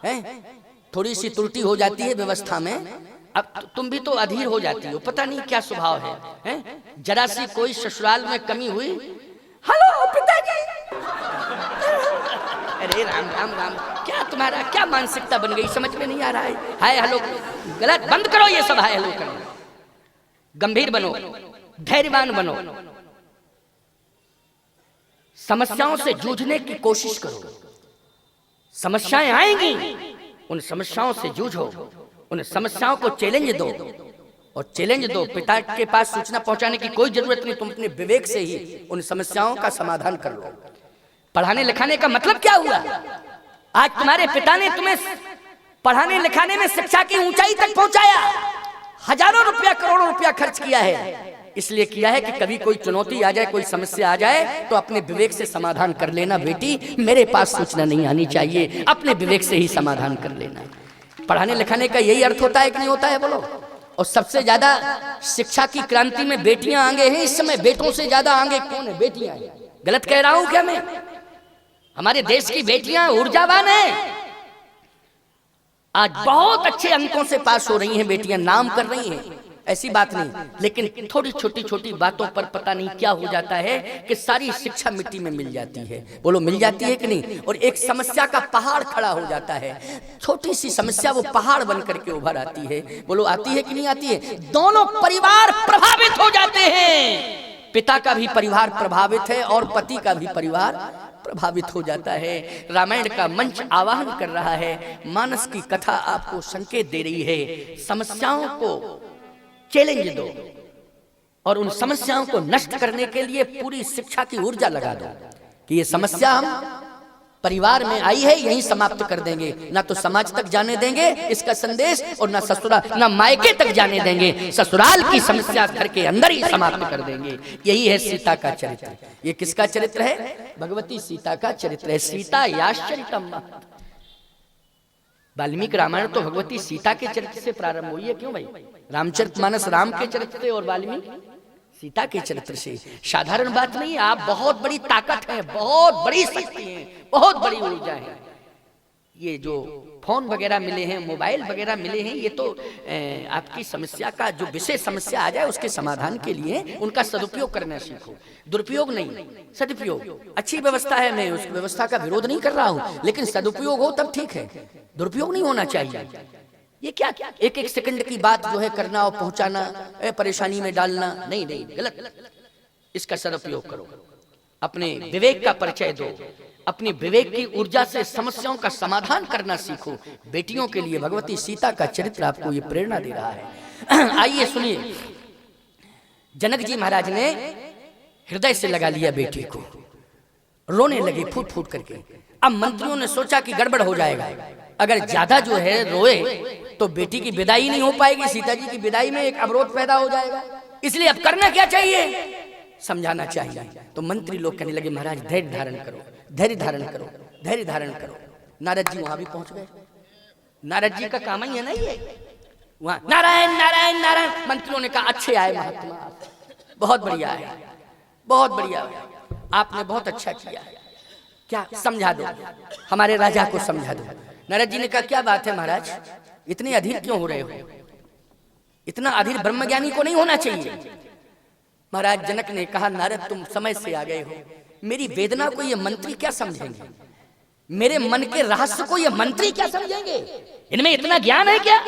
हैं? थोड़ी सी त्रुटि हो जाती है व्यवस्था में, अब तुम भी तो अधीर हो जाती हो, पता नहीं क्या स्वभाव है, हैं? जरा सी कोई ससुराल में कमी हुई, हेलो पिताजी, अरे राम राम राम, क्या तुम्हारा क्या मानसिकता बन गई, समझ में नहीं आ रहा है। हाय हेलो गलत, बंद करो ये सब हाय हेलो करना। गंभीर बनो, धैर्यवान बनो, समस्याओं से जूझने की कोशिश करो। समस्याएं आएंगी, उन समस्याओं से जूझो, उन समस्याओं को चैलेंज दो, और चैलेंज दो। पिता के पास सूचना पहुंचाने की कोई जरूरत नहीं, तुम अपने विवेक से ही उन समस्याओं का समाधान कर लो। पढ़ाने लिखाने का मतलब क्या हुआ? आज तुम्हारे पिता ने तुम्हें पढ़ाने लिखाने में शिक्षा की ऊंचाई तक पहुंचाया, हजारों रुपया करोड़ों रुपया खर्च किया है। इसलिए किया है कि कभी कोई चुनौती आ जाए, कोई समस्या आ जाए तो अपने विवेक से समाधान कर लेना। बेटी मेरे पास सूचना नहीं आनी चाहिए, अपने विवेक से ही समाधान कर लेना। पढ़ाने लिखाने का यही अर्थ होता है कि नहीं होता है, बोलो? और सबसे ज्यादा शिक्षा की क्रांति में बेटियां आगे हैं इस समय, बेटों से ज्यादा आगे कौन है? बेटियां हैं। गलत कह रहा हूं क्या मैं? हमारे देश की बेटियां ऊर्जावान हैं, आज बहुत अच्छे अंकों से पास हो रही हैं बेटियां, नाम कर रही हैं, ऐसी बात नहीं। लेकिन थोड़ी छोटी छोटी बातों पर पता नहीं क्या हो जाता है कि सारी शिक्षा मिट्टी में मिल जाती है। बोलो मिल जाती है कि नहीं? और एक समस्या का पहाड़ खड़ा हो जाता है, छोटी सी समस्या वो पहाड़ बन करके उभर आती है। बोलो आती है कि नहीं आती है? दोनों परिवार प्रभावित हो जाते हैं, पिता का भी परिवार प्रभावित है और पति का भी परिवार प्रभावित हो जाता है। रामायण का मंच आवाहन कर रहा है, मानस की कथा आपको संकेत दे रही है। समस्याओं को चैलेंज दो और उन समस्याओं को नष्ट करने के लिए पूरी शिक्षा की ऊर्जा लगा दो कि ये समस्या हम परिवार में आई है, यहीं समाप्त कर देंगे, ना तो समाज तक जाने देंगे इसका संदेश, और ना ससुराल ना मायके तक जाने देंगे, ससुराल की समस्या घर के अंदर ही समाप्त कर देंगे। यही है सीता का चरित्र। ये किसका चरित्र है? भगवती सीता का चरित्र है। सीता याश्चरितम। वाल्मीकि रामायण तो भगवती सीता के चरित्र से प्रारंभ हुई है। क्यों भाई? रामचरितमानस राम के चरित्र से और वाल्मीकि सीता के चरित्र से। साधारण बात नहीं, आप बहुत बड़ी ताकत है, बहुत बड़ी शक्ति है, बहुत बड़ी ऊर्जा है। ये जो फोन वगैरह मिले हैं, मोबाइल वगैरह मिले हैं, ये तो आपकी समस्या का जो विशेष समस्या आ जाए उसके समाधान के लिए उनका सदुपयोग करना सीखो। दुरुपयोग नहीं, सदुपयोग। अच्छी व्यवस्था है, मैं उस व्यवस्था का विरोध नहीं कर रहा हूँ, लेकिन सदुपयोग हो तब ठीक है, दुरुपयोग नहीं होना चाहिए। ये क्या एक एक सेकंड की बात जो है करना और पहुंचाना, परेशानी में डालना, नहीं नहीं, गलत। इसका सदुपयोग करो, अपने विवेक का परिचय दो, अपनी विवेक की ऊर्जा से समस्याओं का समाधान करना सीखो। बेटियों के लिए भगवती सीता का चरित्र आपको ये प्रेरणा दे रहा है। आइए सुनिए, जनक जी महाराज ने हृदय से लगा लिया बेटी को, रोने लगे फूट फूट करके। अब मंत्रियों ने सोचा कि गड़बड़ हो जाएगा, अगर ज्यादा जो है रोए तो बेटी की विदाई नहीं हो पाएगी, सीता जी की विदाई में एक अवरोध पैदा हो जाएगा। इसलिए अब करना क्या चाहिए? समझाना चाहिए। तो मंत्री लोग कहने लगे महाराज धैर्य धारण करो, धैर्य धारण करो, धैर्य धारण करो। नारद जी वहां भी पहुंच गए। नारद जी का काम ही है ना ये, वहां नारायण नारायण नारायण। मंत्रियों ने कहा अच्छे आए महात्मा, बहुत बढ़िया है, बहुत बढ़िया, आपने बहुत अच्छा किया, क्या समझा दो, हमारे राजा को समझा दो। नारद जी ने कहा क्या बात है महाराज, इतने अधीर क्यों हो रहे हो? इतना अधीर ब्रह्मज्ञानी को नहीं होना चाहिए। महाराज जनक ने कहा नारद तुम समय से आ गए हो, मेरी वेदना को ये मंत्री क्या समझेंगे, मेरे मन के रहस्य को ये मंत्री क्या समझेंगे, इनमें इतना ज्ञान है क्या?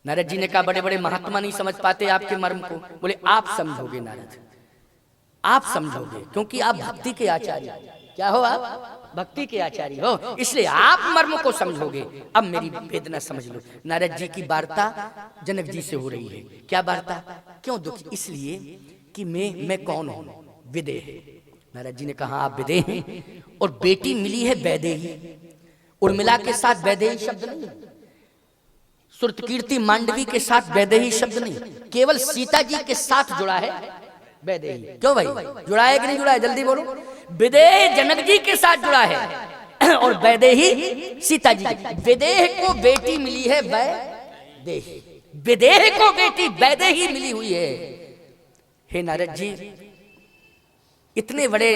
नारद जी ने कहा बड़े बड़े महात्मा नहीं समझ पाते आपके मर्म को। बोले आप समझोगे नारद, आप समझोगे, क्योंकि आप भक्ति के आचार्य। क्या हो आप? भक्ति के आचार्य हो, इसलिए आप मर्म को समझोगे। अब मेरी वेदना समझ लो। नारद जी की वार्ता जनक जी से हो रही है। क्या वार्ता? क्यों दुख? इसलिए कि मैं कौन हूं? विदेह। नारद जी ने कहा आप विदेह हैं, और बेटी मिली है वैदेही। उर्मिला के साथ वैदेही शब्द नहीं, श्रुतकीर्ति मांडवी के साथ वैदेही शब्द नहीं, केवल सीता जी के साथ जुड़ा है वैदेही। क्यों भाई, जुड़ा है कि नहीं जुड़ा है? जल्दी बोलो। विदेह जनक जी के साथ जुड़ा है और वैदेही सीता जी। विदेह को बेटी मिली है वैदेही, विदेह को बेटी वैदेही मिली हुई है। हे नारद जी, इतने बड़े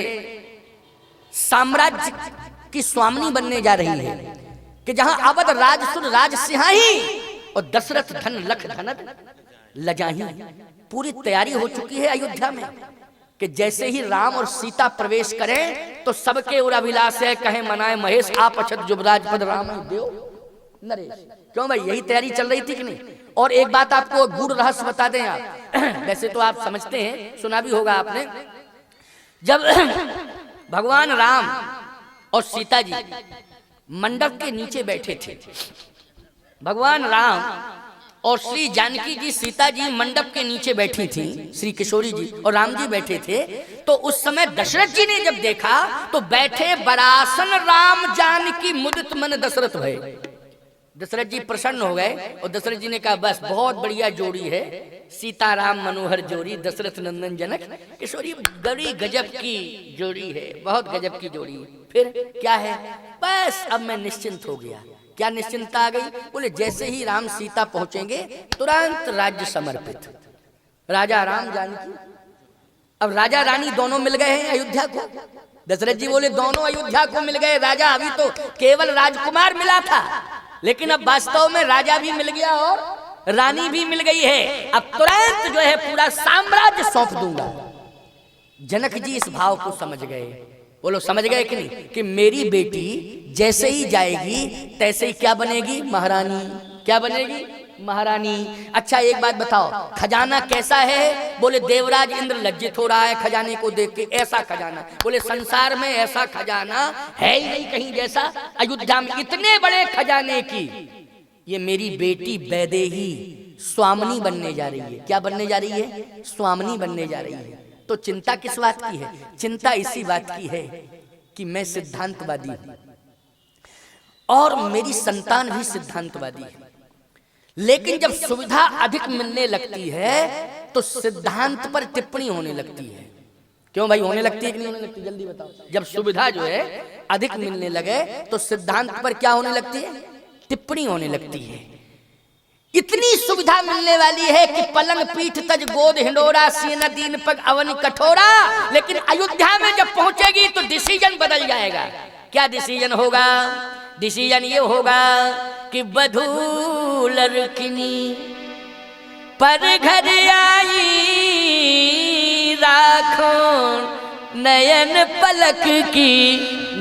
साम्राज्य की स्वामिनी बनने जा रही है, कि जहां अवध राजसुर राज सिंहाही और दशरथ धन लख धनद लजाही। पूरी तैयारी हो चुकी है अयोध्या में कि जैसे ही राम और सीता प्रवेश करें तो सबके और अभिलाष है, कहे मनाए महेश आप अछत जुबराज पद राम देव नरेश। क्यों भाई, यही तैयारी चल रही थी कि नहीं? और एक बात आपको गूढ़ रहस्य बता दें आप वैसे तो आप समझते हैं, सुना भी होगा आपने, जब भगवान राम और सीता जी मंडप के नीचे बैठे थे, भगवान राम और श्री जानकी जी सीता जी मंडप के नीचे बैठी थी, श्री किशोरी जी और राम जी बैठे थे, तो उस समय दशरथ जी ने जब देखा तो बैठे बरासन राम जानकी मुदित मन दशरथ भय। दशरथ जी प्रसन्न हो गए और दशरथ जी ने कहा बस बहुत बढ़िया जोड़ी है, सीता राम मनोहर जोड़ी, दशरथ नंदन जनक किशोरी, बड़ी गजब की जोड़ी है, बहुत गजब की जोड़ी। फिर क्या है, बस अब मैं निश्चिंत हो गया। क्या निश्चिंतता आ गई? बोले जैसे ही राम सीता पहुंचेंगे तुरंत राज्य समर्पित, राजा राम जानकी। अब राजा रानी दोनों मिल गए हैं अयोध्या को। दशरथ जी बोले दोनों अयोध्या को मिल गए, राजा अभी तो केवल राजकुमार मिला था, लेकिन अब वास्तव में राजा भी मिल गया और रानी भी मिल गई है। अब तुरंत जो है पूरा साम्राज्य सौंप दूंगा। जनक जी इस भाव को समझ गए। बोलो समझ गए कि नहीं? कि मेरी बेटी जैसे ही जाएगी तैसे ही क्या बनेगी? महारानी। क्या बनेगी? महारानी। अच्छा एक बात बताओ, खजाना कैसा है? बोले देवराज इंद्र लज्जित हो रहा है खजाने को देख के, ऐसा खजाना। बोले संसार में ऐसा खजाना है ही नहीं कहीं जैसा। अयोध्या में इतने बड़े खजाने की ये मेरी बेटी वैदेही स्वामिनी बनने जा रही है। क्या बनने जा रही है? स्वामिनी बनने जा रही है। तो चिंता किस बात की है? चिंता इसी बात की है कि मैं सिद्धांतवादी हूं और मेरी संतान भी सिद्धांतवादी है। लेकिन जब सुविधा अधिक मिलने लगती है तो सिद्धांत पर टिप्पणी होने लगती है। क्यों भाई, होने लगती है कि नहीं होने लगती? जल्दी बताओ। जब सुविधा जो है अधिक मिलने लगे तो सिद्धांत पर क्या होने लगती है? टिप्पणी होने लगती है। इतनी सुविधा मिलने वाली है कि पलंग पीठ तज गोद हिंडोरा सीना दीन पग अवन कठोरा, लेकिन अयोध्या में जब पहुंचेगी तो डिसीजन बदल जाएगा। क्या डिसीजन होगा? डिसीजन ये होगा कि बधू लड़किनी पर घर आई राखो नयन पलक की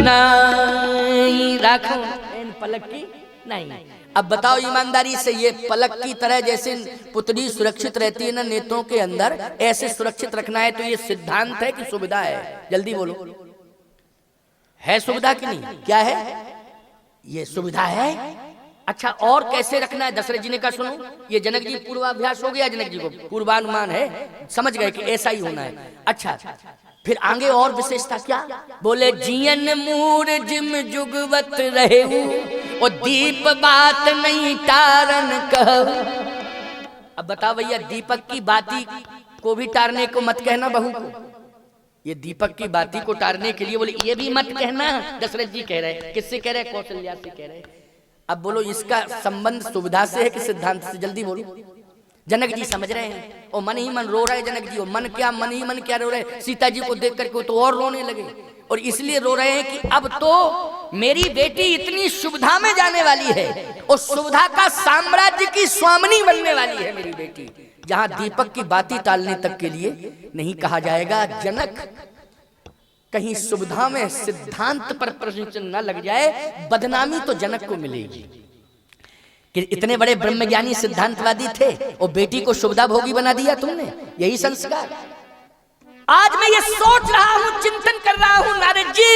नाई। राखो नयन पलक की नहीं। अब बताओ ईमानदारी से, ये पलक की तरह जैसे पुतली सुरक्षित रहती है ना नेत्रों के अंदर, ऐसे सुरक्षित रखना है तो ये सिद्धांत है कि सुविधा है? जल्दी बोलो, है सुविधा कि नहीं? क्या है? ये सुविधा है। अच्छा और कैसे रखना है? दशरथ जी ने कहा सुनो, ये जनक जी पूर्वाभ्यास हो गया, जनक जी को पूर्वानुमान है, समझ गए कि ऐसा ही होना है। अच्छा फिर आगे और विशेषता क्या? बोले जियन मूर जिम जुगवत रहे और दीप बात नहीं तारन कहू। अब बताओ भैया, दीपक की बाती को भी टारने को मत कहना बहू को। ये दीपक की बाती को टारने के लिए बोले ये भी मत कहना। दशरथ जी कह रहे, किससे कह रहे? कौशल्या से कह रहे। अब बोलो इसका संबंध सुविधा से है कि सिद्धांत से? जल्दी बोलो। जनक जी समझ रहे हैं और मन ही मन रो रहे जनक जी। और मन क्या, मन ही मन क्या रो रहे? सीता जी को देख करके तो और रोने लगे। और इसलिए रो रहे हैं कि अब तो मेरी बेटी इतनी सुविधा में जाने वाली है और सुविधा का साम्राज्य की स्वामिनी बनने वाली है मेरी बेटी, जहां दीपक की बाती टालने तक के लिए नहीं कहा जाएगा। जनक कहीं सुविधा में सिद्धांत पर प्रश्न न लग जाए, बदनामी तो जनक को मिलेगी कि इतने बड़े ब्रह्मज्ञानी सिद्धांतवादी थे और बेटी को सुविधा भोगी बना दिया तुमने। यही संस्कार। आज मैं ये सोच रहा हूं, चिंतन कर रहा हूं नारद जी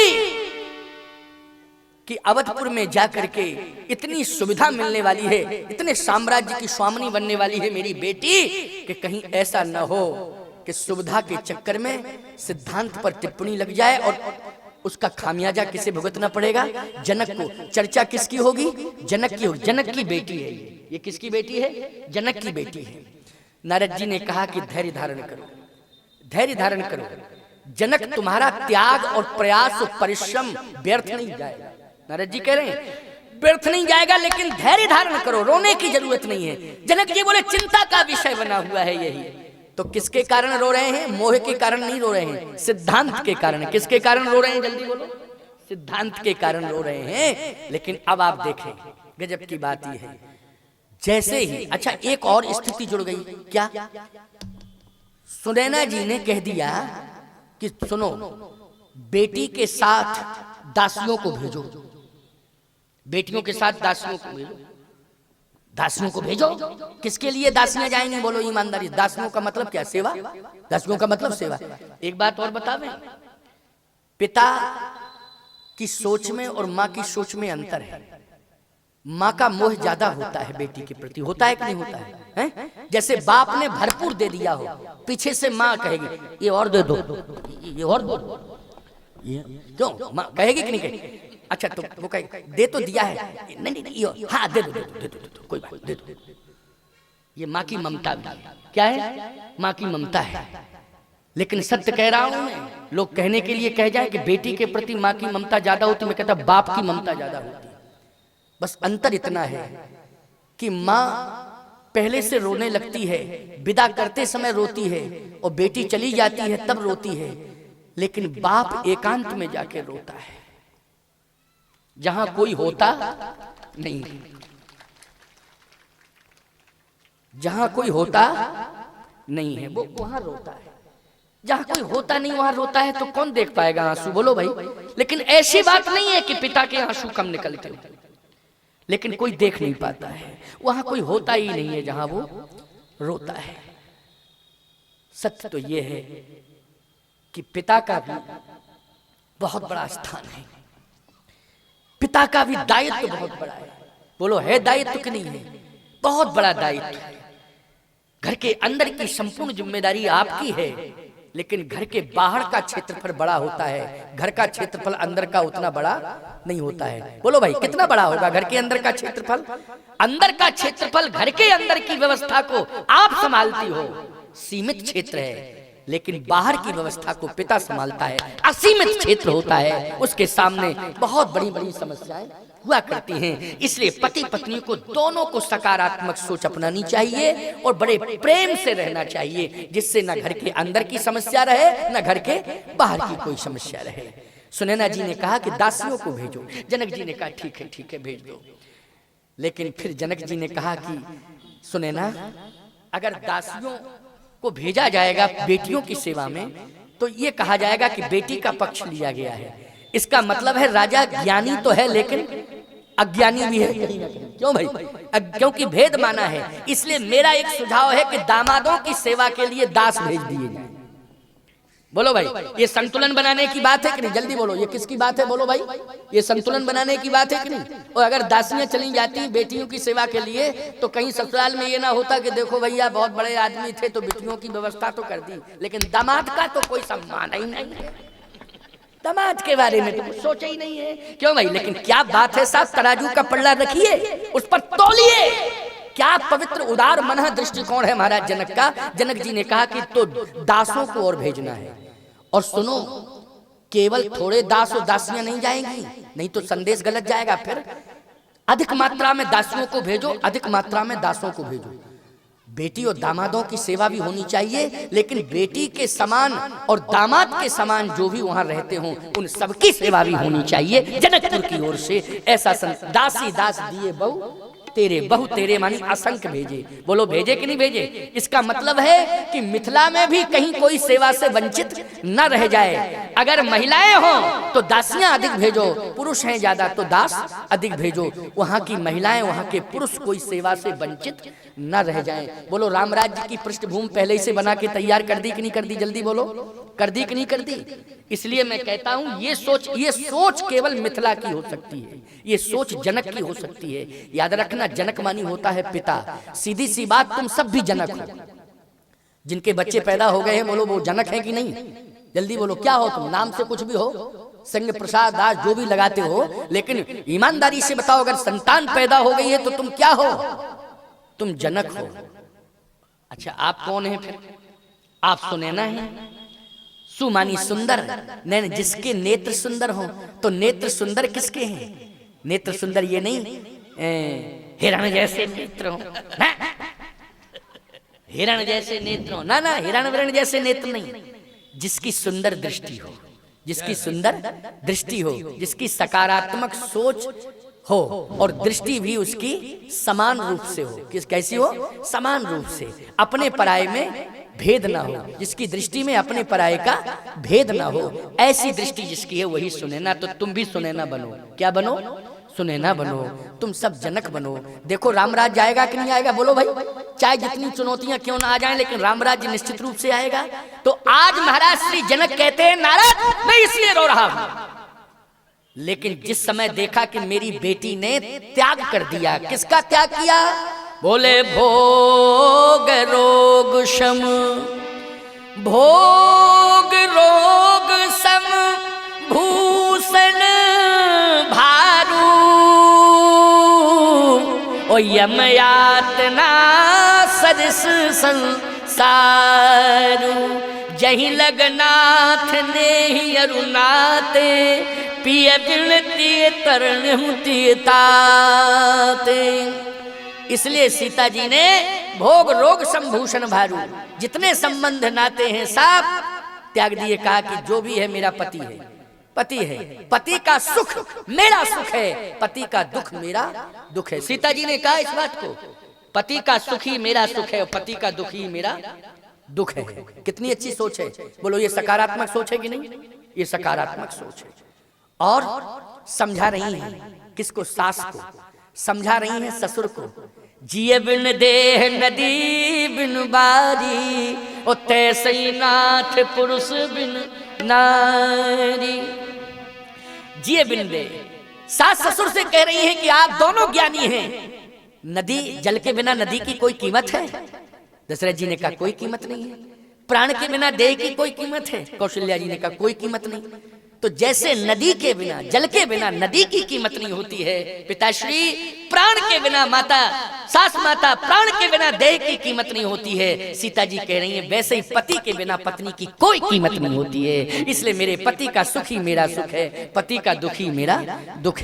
कि अवधपुर में जाकर के इतनी सुविधा मिलने वाली है, इतने साम्राज्य की स्वामिनी बनने वाली है मेरी बेटी, कि कहीं ऐसा न हो कि सुविधा के चक्कर में सिद्धांत पर टिप्पणी लग जाए और उसका खामियाजा किसे भुगतना पड़ेगा? जनक को। चर्चा किसकी होगी? जनक की होगी। जनक की बेटी है ये किसकी बेटी है? जनक की बेटी है। नारद जी ने कहा कि धैर्य धारण करो, धैर्य धारण करो। जनक तुम्हारा त्याग और प्रयास और परिश्रम व्यर्थ नहीं जाएगा। नारद जी कह रहे हैं व्यर्थ नहीं जाएगा, लेकिन धैर्य धारण करो, रोने की जरूरत नहीं है। जनक जी बोले चिंता का विषय बना हुआ है यही। तो किसके कारण रो रहे हैं? मोह के कारण नहीं रो रहे हैं, सिद्धांत के कारण। किसके कारण रो रहे हैं? जल्दी बोलो। सिद्धांत के कारण रो रहे हैं। लेकिन अब आप देखें, गजब की बात यह है, जैसे ही अच्छा एक और स्थिति जुड़ गई। क्या? सुनैना जी ने कह दिया कि सुनो, बेटी के साथ दासियों को भेजो, बेटियों के साथ दासियों को भेजो, दासियों को भेजो। किसके लिए दासियां जाएंगी? बोलो ईमानदारी। दासियों का मतलब क्या? सेवा। दासियों का मतलब सेवा। एक बात और बतावें, पिता की सोच में और माँ की सोच में अंतर है। माँ का मोह ज्यादा होता है बेटी के प्रति, होता है कि नहीं होता है? जैसे बाप ने भरपूर दे दिया हो, पीछे से माँ कहेगी ये और दे दो, ये और दो, ये क्यों माँ कहेगी कि नहीं कहेगी? अच्छा तो वो कहे दे तो दिया है, नहीं नहीं ये हाँ दे दो, दे दो, दे दो, कोई बात दे दो। ये माँ की ममता भी क्या है? माँ की ममता है। लेकिन सत्य कह रहा हूं मैं, लोग कहने के लिए कह जाए कि बेटी के प्रति माँ की ममता ज्यादा होती, मैं कहता बाप की ममता ज्यादा होती। बस अंतर इतना है कि माँ पहले से रोने लगती है, विदा करते समय रोती है, और बेटी चली जाती है तब रोती है। लेकिन बाप एकांत में जाके रोता है, जहां कोई होता नहीं, जहां कोई होता नहीं है वो वहां रोता है। जहां कोई होता नहीं वहां रोता है तो कौन देख पाएगा आंसू? बोलो भाई। लेकिन ऐसी बात नहीं है कि पिता के आंसू कम निकलते हो, लेकिन कोई देख नहीं पाता है, वहां कोई होता ही नहीं है जहां वो रोता है। सत्य तो ये है कि पिता का भी बहुत बड़ा स्थान है, पिता का भी दायित्व बहुत बड़ा है। बोलो है दायित्व कि नहीं है? बहुत बड़ा दायित्व है। घर के अंदर की संपूर्ण जिम्मेदारी आपकी है, लेकिन घर के बाहर का क्षेत्रफल बड़ा होता है, घर का क्षेत्रफल अंदर का उतना बड़ा नहीं होता है। बोलो भाई कितना बड़ा होगा घर के अंदर का क्षेत्रफल? अंदर का क्षेत्रफल, घर के अंदर की व्यवस्था को आप संभालती हो, सीमित क्षेत्र है, लेकिन बाहर की व्यवस्था को पिता संभालता है, असीमित क्षेत्र होता है। उसके सामने बहुत बड़ी बड़ी समस्याएं हुआ करती हैं। इसलिए पति पत्नी को दोनों को सकारात्मक सोच अपनानी चाहिए और बड़े प्रेम से रहना चाहिए, जिससे न घर के अंदर की समस्या रहे न घर के बाहर की कोई समस्या रहे। सुनैना जी ने कहा कि दासियों को भेजो। जनक जी ने कहा ठीक है भेज दो। लेकिन फिर जनक जी ने कहा कि सुनैना, अगर दासियों को भेजा जाएगा बेटियों की सेवा में तो ये कहा जाएगा कि बेटी का पक्ष लिया गया है। इसका मतलब है राजा ज्ञानी तो है लेकिन अज्ञानी भी है। क्यों भाई? क्योंकि भेद माना है। इसलिए मेरा एक सुझाव है कि दामादों की सेवा के लिए दास भेज दिए जाए। बोलो भाई, ये संतुलन बनाने की बात है कि नहीं? जल्दी बोलो, ये किसकी बात है? बोलो भाई, ये संतुलन बनाने की बात है कि नहीं? और अगर दासियां चली जाती बेटियों की सेवा के लिए तो कहीं ससुराल में ये ना होता कि देखो भैया बहुत बड़े आदमी थे तो बेटियों की व्यवस्था तो कर दी, लेकिन दामाद का तो कोई सम्मान ही नहीं है, दामाद के बारे में तो सोचा ही नहीं है। क्यों भाई? लेकिन क्या बात है साहब, तराजू का पल्ला रखिए, उस पर तौलिए। क्या पवित्र उदार मनः दृष्टिकोण है महाराज जनक का। जनक जी ने कहा कि तो दासों को और भेजना है। और सुनो, केवल थोड़े दास और दासियां नहीं जाएंगी, नहीं तो संदेश गलत जाएगा। फिर अधिक मात्रा में दासियों को भेजो, अधिक मात्रा में दासों को भेजो। बेटी और दामादों की सेवा भी होनी चाहिए, लेकिन बेटी के समान और दामाद के समान जो भी वहां रहते हों उन सबकी सेवा भी होनी चाहिए जनकपुर की ओर से। ऐसा दासी दास दिए बहु तेरे, बहु तेरे मानी असंख्य भेजे। बोलो भेजे कि नहीं भेजे? इसका मतलब है कि मिथिला में भी कहीं कोई सेवा से वंचित न रह जाए। अगर महिलाएं हों तो दासियां अधिक भेजो, पुरुष हैं ज्यादा तो दास अधिक भेजो। वहां की महिलाएं, वहां के पुरुष कोई सेवा से वंचित न रह जाएं। बोलो राम राज्य की पृष्ठभूमि पहले से बना के तैयार कर दी कि नहीं कर दी? जल्दी बोलो, कर दी कि नहीं कर दी? इसलिए मैं कहता हूं ये सोच केवल मिथिला की हो सकती है, ये सोच जनक की हो सकती है। याद रखना, जनक मानी होता है पिता। सीधी सी बात, तुम सब भी जनक हो। जिनके बच्चे पैदा हो गए हैं बोलो वो जनक है कि नहीं? जल्दी बोलो, क्या हो तुम? नाम से कुछ भी हो, संग प्रसाद दास जो भी लगाते हो, लेकिन ईमानदारी से बताओ अगर संतान पैदा हो गई है तो तुम क्या हो? तुम जनक हो। अच्छा आप कौन है फिर? आप सुनैना है। सुमानी सुंदर, नैन जिसके नेत्र सुंदर हो। तो नेत्र सुंदर किसके हैं? नेत्र सुंदर ये नहीं हिरण जैसे नेत्र हो, हिरण जैसे नेत्र हो ना, हिरण विरण जैसे नेत्र नहीं, जिसकी सुंदर दृष्टि हो, जिसकी सुंदर दृष्टि हो, जिसकी सकारात्मक सोच हो और दृष्टि भी उसकी समान रूप से हो। किस कैसी हो? समान रूप से, अपने पराये में भेद ना हो, जिसकी दृष्टि में अपने पराये का भेद ना हो, ऐसी दृष्टि जिसकी है वही सुनैना। तो तुम भी सुनैना बनो। क्या बनो? सुनैना बनो। तुम सब जनक बनो। देखो रामराज जाएगा कि नहीं आएगा? बोलो भाई। चाहे जितनी चुनौतियां क्यों ना आ जाएं, लेकिन रामराज निश्चित रूप से आएगा। तो आज महाराज श्री जनक कहते हैं, नारद मैं इसलिए रो रहा हूं, लेकिन जिस समय देखा कि मेरी बेटी ने त्याग कर दिया। किसका त्याग किया? बोले भोग रोग शम, भोग रोग सम भूषण भारू, ओ यम यातना सरिस संसारू, जही लगनाथ ने ही अरुणाते, पिय बिनती तरण ताते। इसलिए सीता जी ने भोग रोग संभूषण भारू, जितने संबंध नाते हैं सब त्याग दिए। कहा कि जो भी है मेरा पति है, पति है, पति का सुख मेरा सुख है, पति का दुख मेरा दुख है। सीता जी ने कहा इस बात को, पति का सुख ही मेरा सुख है, पति का दुख ही मेरा दुख है। कितनी अच्छी सोच है। बोलो ये सकारात्मक सोच है कि नहीं? ये सकारात्मक सोच है। और समझा रही है किसको? सास को। समझा रही है ससुर को। जिए बिन देह नदी बिन बारी, ओ तैसे नाथ पुरुष बिन नारी। जिए बिन देह, सास ससुर से कह रही हैं कि आप दोनों ज्ञानी हैं। नदी, जल के बिना नदी की कोई कीमत है? दशरथ जी ने कहा कोई कीमत नहीं है। प्राण के बिना देह की कोई कीमत है? कौशल्या जी ने कहा कोई कीमत नहीं। तो जैसे नदी के बिना, जल के बिना नदी की कीमत नहीं होती है, पिताश्री प्राण के बिना माता, सास माता प्राण के बिना देह की कीमत नहीं होती है। सीता जी कह रही हैं वैसे ही पति के बिना पत्नी की कोई कीमत नहीं होती है। इसलिए मेरे पति का सुख ही मेरा सुख है, पति का दुख ही मेरा दुख है।